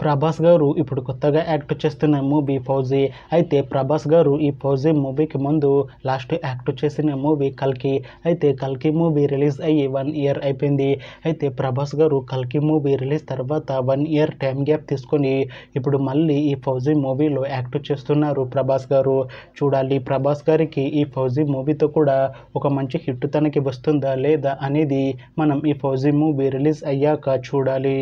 ప్రభాస్ గారు ఇప్పుడు కొత్తగా యాక్ట్ చేస్తున్న మూవీ ఫౌజీ. అయితే ప్రభాస్ గారు ఈ ఫౌజీ మూవీకి ముందు లాస్ట్ యాక్ట్ చేసిన మూవీ కల్కి. అయితే కల్కి మూవీ రిలీజ్ అయ్యి 1 ఇయర్ అయిపోయింది. అయితే ప్రభాస్ గారు కల్కి మూవీ రిలీజ్ తర్వాత 1 ఇయర్ టైం గ్యాప్ తీసుకొని ఇప్పుడు మళ్ళీ ఈ ఫౌజీ మూవీలో యాక్ట్ చేస్తున్నారు ప్రభాస్ గారు. చూడాలి ప్రభాస్ గారికి ఈ ఫౌజీ మూవీతో కూడా ఒక మంచి హిట్ తనకి వస్తుందా లేదా అనేది మనం ఈ ఫౌజీ మూవీ రిలీజ్ అయ్యాక చూడాలి.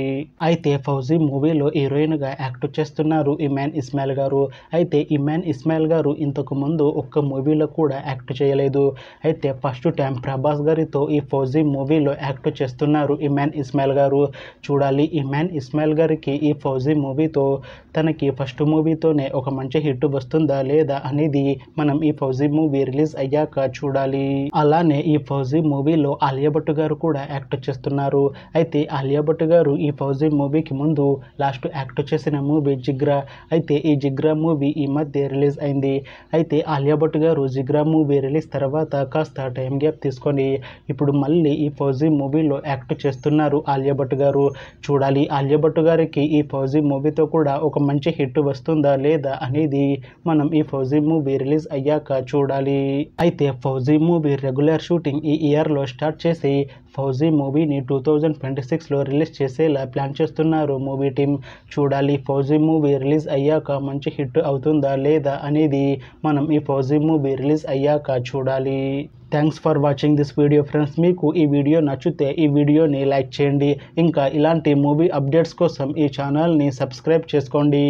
అయితే ఫౌజీ మూవీలో హీరోయిన్గా యాక్ట్ చేస్తున్నారు ఇమాన్ ఇస్మాయిల్ గారు. అయితే ఇమాన్ ఇస్మాయిల్ గారు ఇంతకు ముందు ఒక్క మూవీలో కూడా యాక్ట్ చేయలేదు. అయితే ఫస్ట్ టైం ప్రభాస్ గారితో ఈ ఫౌజీ మూవీలో యాక్ట్ చేస్తున్నారు ఇమాన్ ఇస్మాయిల్ గారు. చూడాలి ఇమాన్ ఇస్మాయిల్ గారికి ఈ ఫౌజీ మూవీతో తనకి ఫస్ట్ మూవీతోనే ఒక మంచి హిట్ వస్తుందా లేదా అనేది మనం ఈ ఫౌజీ మూవీ రిలీజ్ అయ్యాక చూడాలి. అలానే ఈ ఫౌజీ మూవీలో ఆలియా భట్ గారు కూడా యాక్ట్ చేస్తున్నారు. అయితే ఆలియా భట్ గారు ఈ ఫౌజీ మూవీకి ముందు లాస్ట్ యాక్ట్ చేసిన మూవీ జిగ్రా. అయితే ఈ జిగ్రా మూవీ ఈ మధ్య రిలీజ్ అయింది. అయితే ఆలియా భట్ గారు జిగ్రా మూవీ రిలీజ్ తర్వాత కాస్త టైం గ్యాప్ తీసుకొని ఇప్పుడు మళ్ళీ ఈ ఫౌజీ మూవీలో యాక్ట్ చేస్తున్నారు ఆలియా భట్ గారు. చూడాలి ఆలియా భట్ గారికి ఈ ఫౌజీ మూవీతో కూడా ఒక మంచి హిట్ వస్తుందా లేదా అనేది మనం ఈ ఫౌజీ మూవీ రిలీజ్ అయ్యాక చూడాలి. అయితే ఫౌజీ మూవీ రెగ్యులర్ షూటింగ్ ఈ ఇయర్లో స్టార్ట్ చేసి ఫౌజీ మూవీని 2026లో రిలీజ్ చేసేలా ప్లాన్ చేస్తున్నారు మూవీ టీం. చూడాలి ఫౌజీ మూవీ రిలీజ్ అయ్యాక మంచి హిట్ అవుతుందా లేదా అనేది మనం ఈ ఫౌజీ మూవీ రిలీజ్ అయ్యాక చూడాలి. Thanks for watching this video friends. మీకు ఈ వీడియో నచ్చితే ఈ వీడియోని లైక్ చేయండి. ఇంకా ఇలాంటి మూవీ అప్డేట్స్ కోసం ఈ ఛానల్ని సబ్స్క్రైబ్ చేసుకోండి.